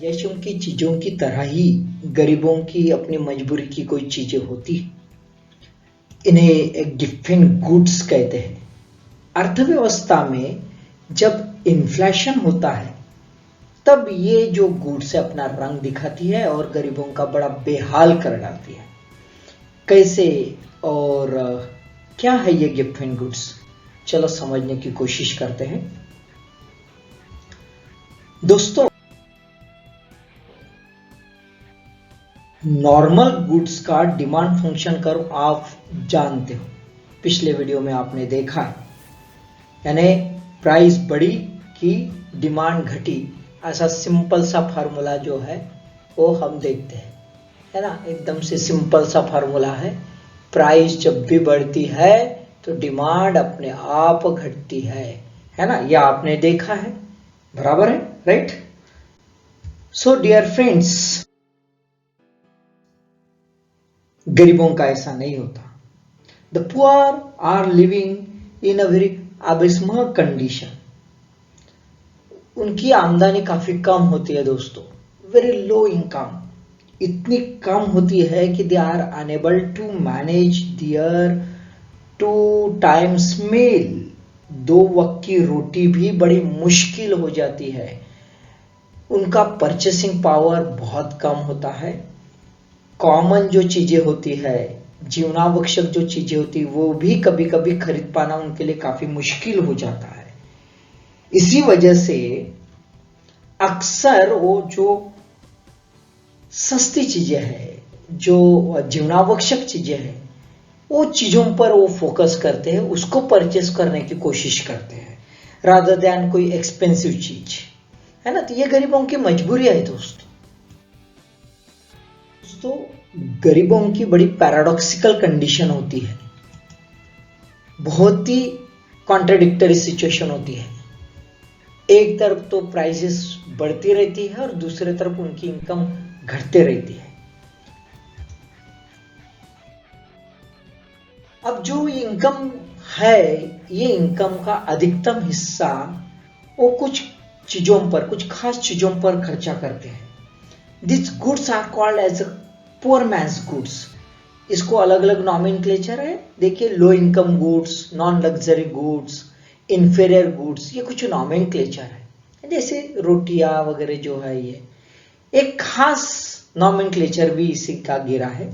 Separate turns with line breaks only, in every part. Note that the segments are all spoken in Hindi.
यशों की चीजों की तरह ही गरीबों की अपनी मजबूरी की कोई चीजें होती, इन्हें एक डिफरेंट गुड्स कहते हैं। अर्थव्यवस्था में जब इन्फ्लेशन होता है तब ये जो गुड्स है अपना रंग दिखाती है और गरीबों का बड़ा बेहाल कर डालती है। कैसे और क्या है ये गिफ्ट गुड्स, चलो समझने की कोशिश करते हैं। दोस्तों, नॉर्मल गुड्स का डिमांड फंक्शन कर्व आप जानते हो, पिछले वीडियो में आपने देखा है। यानी प्राइस बढ़ी कि डिमांड घटी, ऐसा सिंपल सा फार्मूला जो है वो हम देखते हैं, है ना। एकदम से सिंपल सा फार्मूला है। प्राइस जब भी बढ़ती है तो डिमांड अपने आप घटती है ना। यह आपने देखा है, बराबर है, राइट। सो डियर फ्रेंड्स, गरीबों का ऐसा नहीं होता। The poor are living in a very abysmal condition. उनकी आमदनी काफी कम होती है दोस्तों, वेरी लो इनकम। इतनी कम होती है कि they are unable to manage their 2 times meal. 2 वक्त की रोटी भी बड़ी मुश्किल हो जाती है। उनका परचेसिंग पावर बहुत कम होता है। कॉमन जो चीजें होती है, जीवनावश्यक जो चीजें होती है, वो भी कभी कभी खरीद पाना उनके लिए काफी मुश्किल हो जाता है। इसी वजह से अक्सर वो जो सस्ती चीजें हैं, जो जीवनावश्यक चीजें हैं, वो चीजों पर वो फोकस करते हैं, उसको परचेस करने की कोशिश करते हैं रादर देन कोई एक्सपेंसिव चीज, है ना। तो ये गरीबों की मजबूरी है दोस्तों। गरीबों की बड़ी पैराडॉक्सिकल कंडीशन होती है, बहुत ही कॉन्ट्राडिक्टरी सिचुएशन होती है। एक तरफ तो प्राइसेस बढ़ती रहती है और दूसरे तरफ उनकी इनकम घटते रहती है। अब जो इनकम है, ये इनकम का अधिकतम हिस्सा वो कुछ चीजों पर, कुछ खास चीजों पर खर्चा करते हैं। This goods are called as poor man's goods. इसको अलग अलग नॉमेनक्लेचर है, देखिए, low income goods, non luxury goods, inferior goods, ये कुछ नॉमेनक्लेचर है। जैसे रोटियां वगैरह जो है, ये एक खास नॉमेनक्लेचर भी इसी का गिरा है।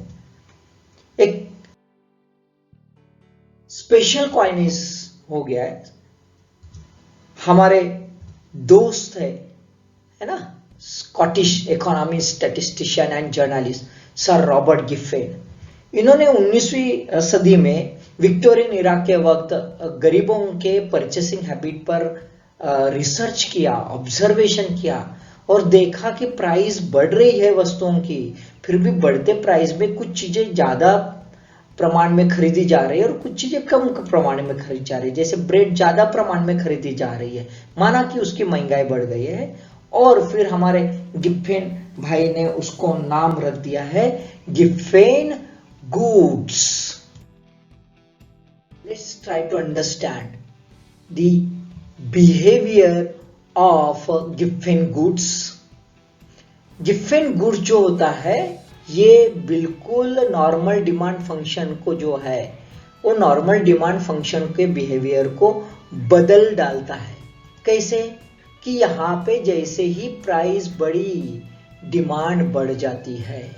एक स्पेशल कॉइनिस हो गया है। हमारे दोस्त है ना, Scottish economy statistician and journalist sir Robert Giffen, इन्होंने 19वीं सदी में विक्टोरियन इरा के वक्त गरीबों के परचेसिंग हैबिट पर रिसर्च किया, ऑब्जर्वेशन किया और देखा कि प्राइस बढ़ रही है वस्तुओं की, फिर भी बढ़ते प्राइस में कुछ चीजें ज्यादा प्रमाण में खरीदी जा रही है और कुछ चीजें कम प्रमाण में खरीदी जा रही है। जैसे ब्रेड ज्यादा प्रमाण में खरीदी जा रही है, माना कि उसकी महंगाई बढ़ गई है, और फिर हमारे गिफेन भाई ने उसको नाम रख दिया है Giffen goods. Let's try to understand the behaviour of Giffen goods. Giffen goods जो होता है, ये बिल्कुल नॉर्मल डिमांड फंक्शन को जो है, वो नॉर्मल डिमांड फंक्शन के बिहेवियर को बदल डालता है। कैसे कि यहाँ पे जैसे ही प्राइस बढ़ी, डिमांड बढ़ जाती है,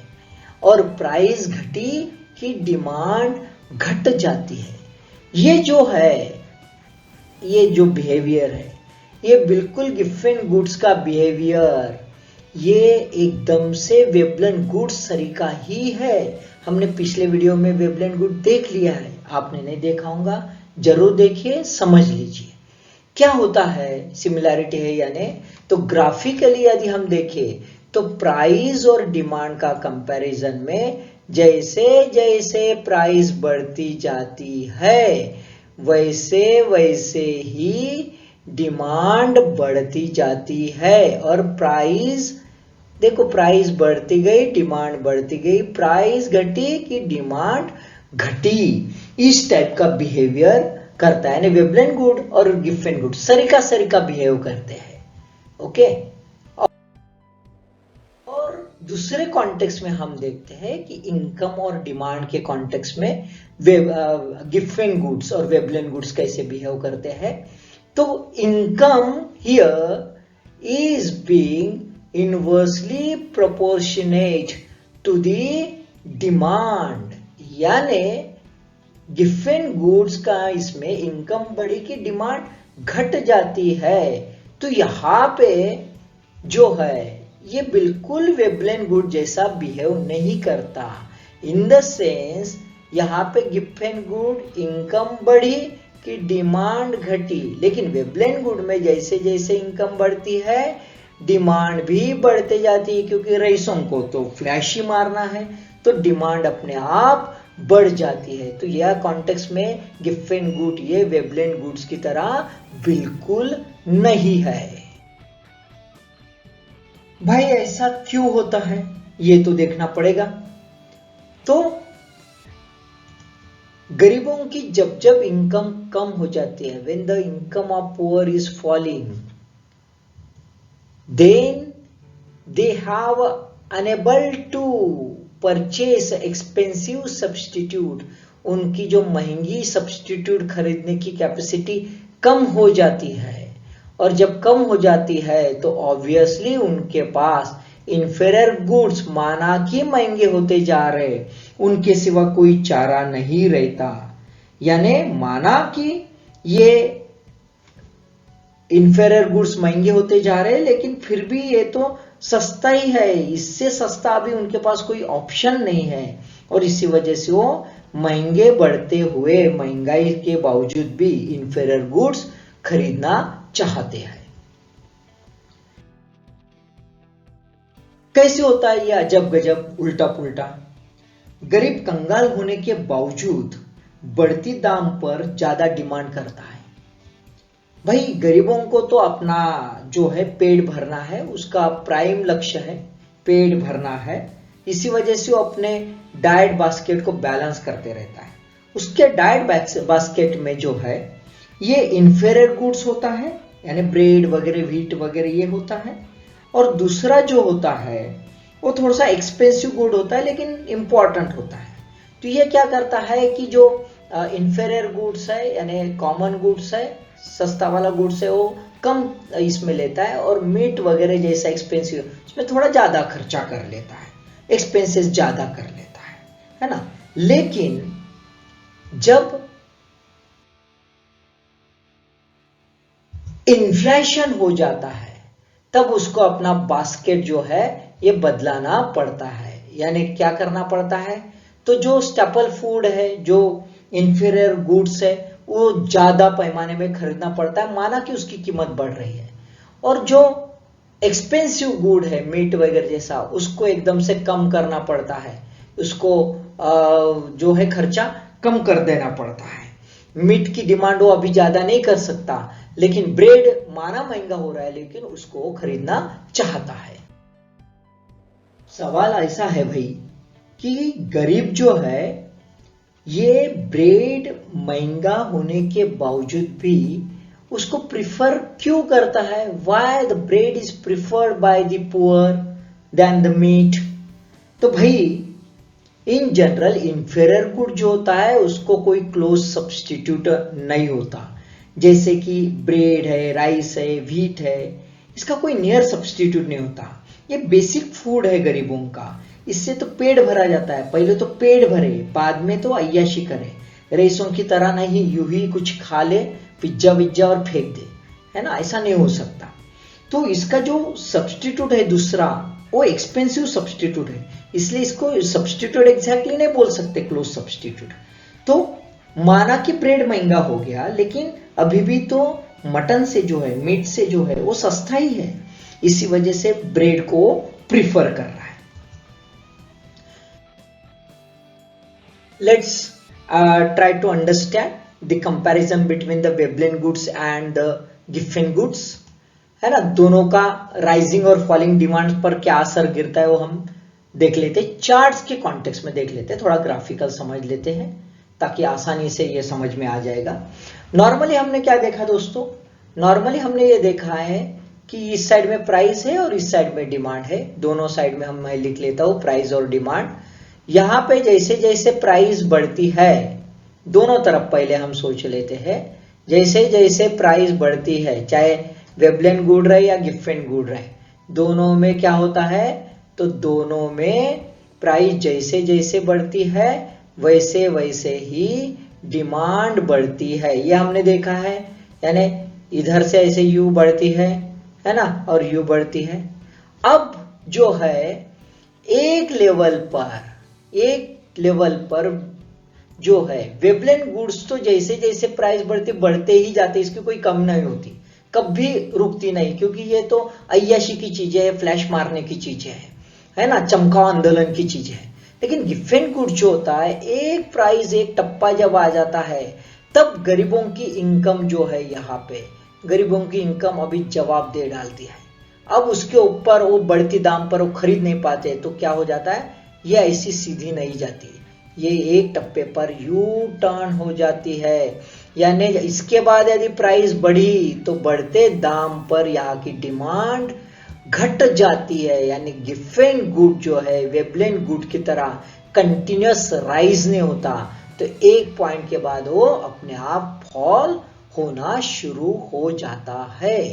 और प्राइस घटी कि डिमांड घट जाती है। ये जो है, ये जो बिहेवियर है, ये बिल्कुल गिफेन गुड्स का बिहेवियर, ये एकदम से वेवलेंट गुड्स तरीका ही है। हमने पिछले वीडियो में वेवलेंट गुड देख लिया है, आपने नहीं देखा होगा, जरूर देखिए, समझ लीजिए क्या होता है, सिमिलैरिटी है यानी। तो ग्राफिकली यदि हम देखें तो प्राइस और डिमांड का कंपैरिजन में जैसे जैसे प्राइस बढ़ती जाती है, वैसे वैसे ही डिमांड बढ़ती जाती है। और प्राइस देखो, प्राइस बढ़ती गई, डिमांड बढ़ती गई, प्राइस घटी कि डिमांड घटी, इस टाइप का बिहेवियर करता है। यानी वेवलेंट गुड और गिफेन गुड सरिका बिहेव करते हैं। ओके, दूसरे कॉन्टेक्स्ट में हम देखते हैं कि इनकम और डिमांड के कॉन्टेक्स्ट में गिफ्ट गुड्स और वेबलेन गुड्स कैसे बिहेव करते हैं। तो income here is being inversely proportionate to the demand, यानी गिफ्ट गुड्स का इसमें इनकम बढ़ी की डिमांड घट जाती है। तो यहाँ पे जो है ये बिल्कुल वेबलेन गुड जैसा बिहेव नहीं करता। इन द सेंस यहाँ पे गिफ्ट गुड इनकम बढ़ी कि डिमांड घटी, लेकिन वेबलेन गुड में जैसे जैसे इनकम बढ़ती है डिमांड भी बढ़ते जाती है, क्योंकि रईसों को तो फ्लैश ही मारना है, तो डिमांड अपने आप बढ़ जाती है। तो यह कॉन्टेक्स्ट में गिफ्ट गुड ये वेबलेन गुड्स की तरह बिल्कुल नहीं है। भाई ऐसा क्यों होता है ये तो देखना पड़ेगा। तो गरीबों की जब जब इनकम कम हो जाती है, when the income of poor is falling, then they have unable to purchase expensive substitute, उनकी जो महंगी सब्स्टिट्यूट खरीदने की कैपेसिटी कम हो जाती है, और जब कम हो जाती है तो ऑब्वियसली उनके पास इंफीरियर गुड्स माना कि महंगे होते जा रहे, उनके सिवा कोई चारा नहीं रहता। यानी माना कि ये इंफीरियर गुड्स महंगे होते जा रहे, लेकिन फिर भी ये तो सस्ता ही है, इससे सस्ता अभी उनके पास कोई ऑप्शन नहीं है, और इसी वजह से वो महंगे बढ़ते हुए महंगाई के बावजूद भी इंफीरियर गुड्स खरीदना चाहते हैं। कैसे होता है यह अजब गजब उल्टा पुल्टा? गरीब कंगाल होने के बावजूद बढ़ती दाम पर ज्यादा डिमांड करता है। भाई गरीबों को तो अपना जो है पेट भरना है, उसका प्राइम लक्ष्य है पेट भरना है, इसी वजह से वो अपने डाइट बास्केट को बैलेंस करते रहता है। उसके डाइट बास्केट में जो है ये इंफीरियर गुड्स होता है, यानी ब्रेड वगैरह व्हीट वगैरह ये होता है, और दूसरा जो होता है वो थोड़ा सा एक्सपेंसिव गुड होता है लेकिन इंपॉर्टेंट होता है। तो ये क्या करता है कि जो इंफीरियर गुड्स है यानी कॉमन गुड्स है, सस्ता वाला गुड्स है, वो कम इसमें लेता है, और मीट वगैरह जैसा एक्सपेंसिव उसमें थोड़ा ज्यादा खर्चा कर लेता है, एक्सपेंसेस ज्यादा कर लेता है ना। लेकिन जब इन्फ्लेशन हो जाता है तब उसको अपना बास्केट जो है ये बदलाना पड़ता है। यानी क्या करना पड़ता है, तो जो स्टेपल फूड है, जो इंफीरियर गुड्स है, वो ज्यादा पैमाने में खरीदना पड़ता है, माना कि उसकी कीमत बढ़ रही है, और जो एक्सपेंसिव गुड है मीट वगैरह जैसा उसको एकदम से कम करना पड़ता है, उसको जो है खर्चा कम कर देना पड़ता है। मीट की डिमांड वो अभी ज्यादा नहीं कर सकता, लेकिन ब्रेड माना महंगा हो रहा है लेकिन उसको खरीदना चाहता है। सवाल ऐसा है भाई कि गरीब जो है ये ब्रेड महंगा होने के बावजूद भी उसको प्रिफर क्यों करता है? Why the bread is preferred by the poor than the meat? तो भाई इन जनरल इंफीरियर गुड जो होता है उसको कोई क्लोज सब्स्टिट्यूट नहीं होता, जैसे कि ब्रेड है, राइस है, व्हीट है, इसका कोई नियर सब्स्टिट्यूट नहीं होता। ये बेसिक फूड है गरीबों का, इससे तो पेट भरा जाता है। पहले तो पेट भरे, बाद में तो अय्याशी करे। रईसों की तरह नहीं यूं ही कुछ खा ले, पिज्जा विज्जा और फेंक दे, है ना, ऐसा नहीं हो सकता। तो इसका जो सब्स्टिट्यूट है दूसरा वो एक्सपेंसिव सब्स्टिट्यूट है, इसलिए इसको सब्स्टिट्यूट एग्जैक्टली नहीं बोल सकते, क्लोज सब्स्टिट्यूट। तो माना कि ब्रेड महंगा हो गया, लेकिन अभी भी तो मटन से जो है, मीट से जो है वो सस्ता ही है, इसी वजह से ब्रेड को प्रिफर कर रहा है। Let's try to understand the comparison between the Veblen goods and the gift goods, है ना। दोनों का राइजिंग और फॉलिंग डिमांड पर क्या असर गिरता है वो हम देख लेते हैं, चार्ट्स के कॉन्टेक्स्ट में देख लेते हैं, थोड़ा ग्राफिकल समझ लेते हैं ताकि आसानी से ये समझ में आ जाएगा। नॉर्मली हमने क्या देखा दोस्तों? नॉर्मली हमने ये देखा है कि इस साइड में प्राइस है और इस साइड में डिमांड है, दोनों साइड में मैं लिख लेता हूं प्राइस और डिमांड। यहां पे जैसे जैसे प्राइस बढ़ती है, दोनों तरफ पहले हम सोच लेते हैं, जैसे जैसे प्राइस बढ़ती है, चाहे वेबलेन गुड रहे या गिफेन गुड रहे, दोनों में क्या होता है, तो दोनों में प्राइस जैसे जैसे बढ़ती है वैसे वैसे ही डिमांड बढ़ती है। ये हमने देखा है, यानी इधर से ऐसे यू बढ़ती है ना, और यू बढ़ती है। अब जो है एक लेवल पर जो है वेबलेन गुड्स तो जैसे जैसे प्राइस बढ़ते ही जाते, इसकी कोई कम नहीं होती, कभी रुकती नहीं, क्योंकि ये तो अय्याशी की चीजें है, फ्लैश मारने की चीजें है ना, चमकाव आंदोलन की चीजें है। लेकिन गिफेन गुड जो होता है, एक प्राइस एक टप्पा जब आ जाता है, तब गरीबों की इनकम जो है, यहाँ पे गरीबों की इनकम अभी जवाब दे डालती है। अब उसके ऊपर वो बढ़ती दाम पर वो खरीद नहीं पाते, तो क्या हो जाता है, ये ऐसी सीधी नहीं जाती, ये एक टप्पे पर यू टर्न हो जाती है। यानी इसके बाद यदि प्राइस बढ़ी तो बढ़ते दाम पर यहाँ की डिमांड घट जाती है, यानी गिफेन गुड जो है वेबलेन गुड की तरह कंटिन्यूअस राइज नहीं होता, तो एक पॉइंट के बाद वो अपने आप फॉल होना शुरू हो जाता है।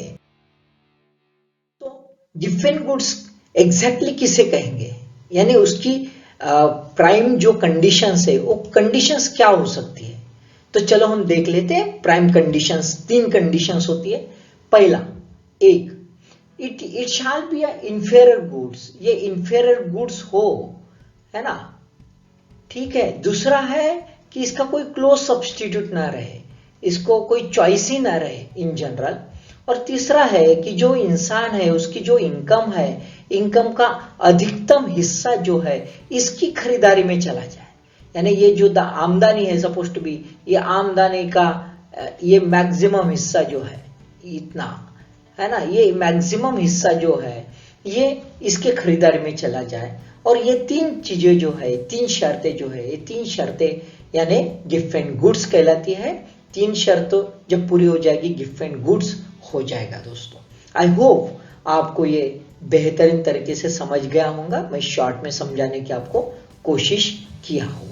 तो गिफेन गुड्स एग्जैक्टली किसे कहेंगे, यानी उसकी प्राइम जो कंडीशंस है, वो कंडीशंस क्या हो सकती है, तो चलो हम देख लेते हैं। प्राइम कंडीशंस, 3 कंडीशंस होती है। पहला, एक, it shall be inferior goods, ये इंफीरियर गुड्स हो, है ना, ठीक है। दूसरा है कि इसका कोई क्लोज सब्सटीट्यूट ना रहे, इसको कोई चॉइस ही ना रहे इन जनरल। और तीसरा है कि जो इंसान है उसकी जो इनकम है, इनकम का अधिकतम हिस्सा जो है इसकी खरीदारी में चला जाए, यानी ये जो आमदनी है सपोज टू बी, ये आमदनी का ये मैक्सिमम हिस्सा जो है इतना, है ना, ये मैक्सिमम हिस्सा जो है ये इसके खरीदारी में चला जाए। और ये 3 चीजें जो है, 3 शर्तें जो है, ये 3 शर्तें यानी गिफेन गुड्स कहलाती है। 3 शर्तों जब पूरी हो जाएगी गिफेन गुड्स हो जाएगा दोस्तों। आई होप आपको ये बेहतरीन तरीके से समझ गया होगा, मैं शॉर्ट में समझाने की आपको कोशिश किया हूं,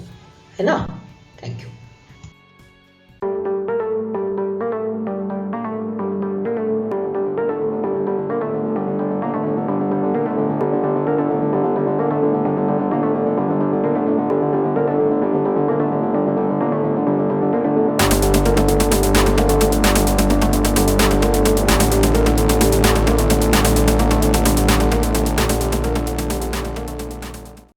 है ना। Thank you.